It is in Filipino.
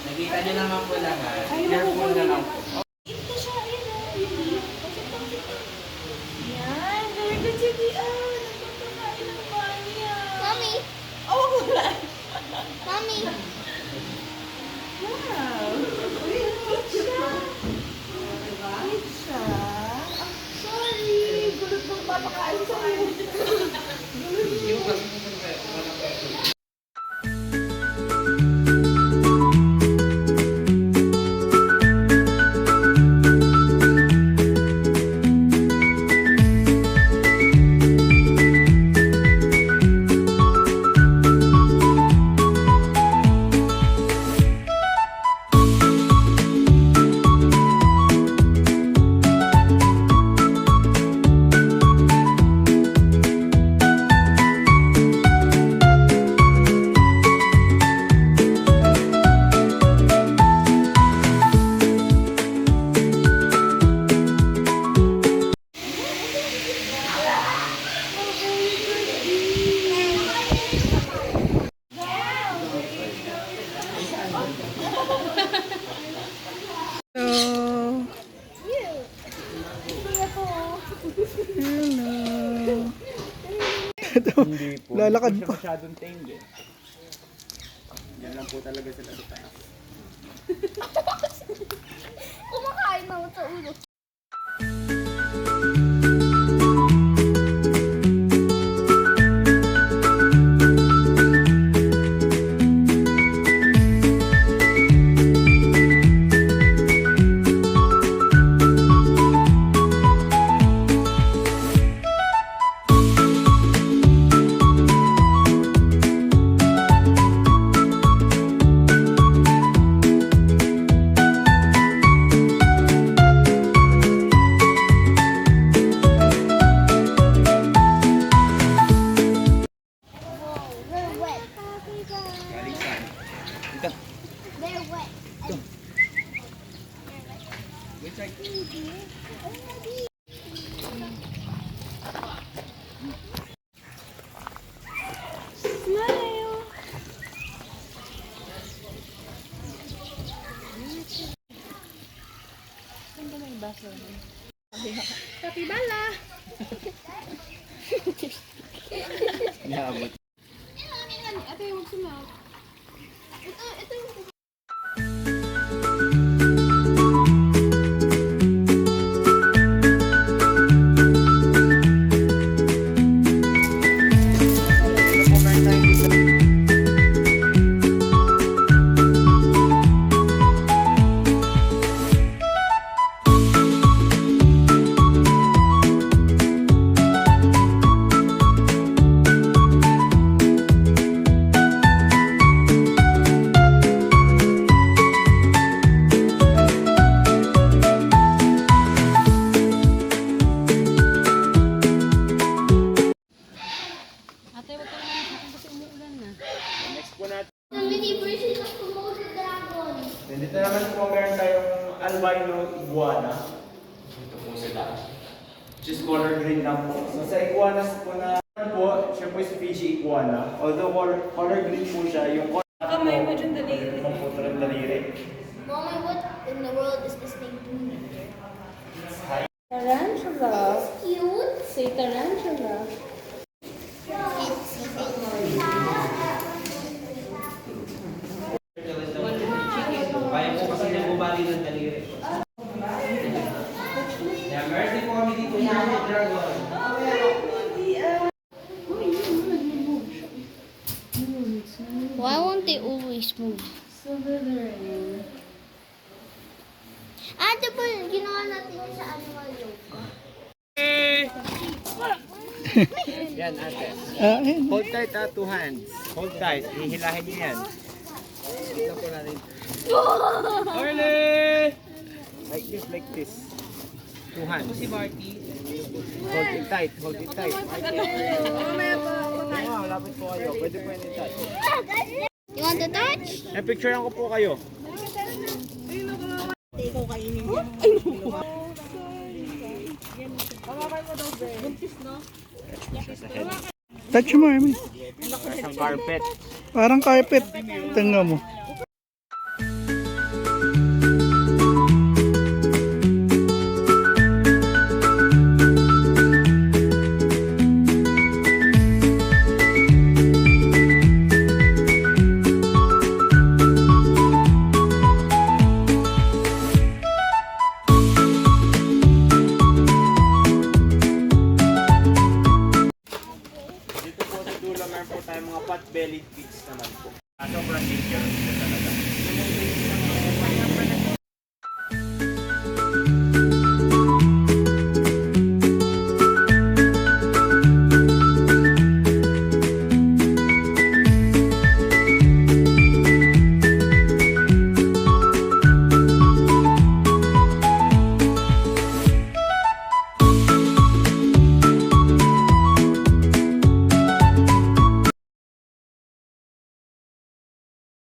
Nakita niyo naman po lahat. Careful na lang po. Ito siya, yan, very good si Dian. Nagpapakain ng kanya. Mommy! Oh, wala. Mommy! Wow. Uy, eat siya. Eat siya. Ah, sorry. Gulot ng papakain sa'yo. Hindi po. Lalakad Hindi pa. siya masyadong tame din. Yan lang po talaga sila sa taas. Kumakain na sa ulo. They're wet. Galing saan? Dito. They're wet. Which side? Smile. Saan ba may baso? Kapibala. Inaabot. Ate, huwag sumaw. Ito yung Ate, huwag ka naman sa akin kasi umuulan na. Next po natin. the mini version of Komodo dragon. Then dito naman po meron tayong albino iguana. Ito po sila. Which is color green lang po. So sa iguanas po na po, siya po si Fiji iguana. Although color green po siya, yung color Kamay mo dyan, daliri. Maputo ng daliri. Mommy, what in the world is this thing doing? Tarantula. Cute. Say tarantula. It's eating Kaya po kasi niya bumali ng daliri. Yeah, meron din po kami dito yung dragon. Why won't they always move? Slytherin. Ate po, ginawa natin yun sa animal yoga. Yan ate. Ayun. Hold tight two hands. Hold tight. Hihilahin niyo yan. Dito po natin. Orly! Like this. Two hands. Si Marty. Hold it tight. Hold it tight. Lapit po kayo. Pwede po yun i-touch. You want to touch? Picturean ko po kayo. Ikaw kainin niya. Ay, no. Buntis, no? Sa head. Touch mo, Armin. Parang carpet. Parang carpet. Tingnan mo. Dito po sa dulo, meron po tayong mga pot-bellied pigs naman po. Sobrang dangerous sila talaga.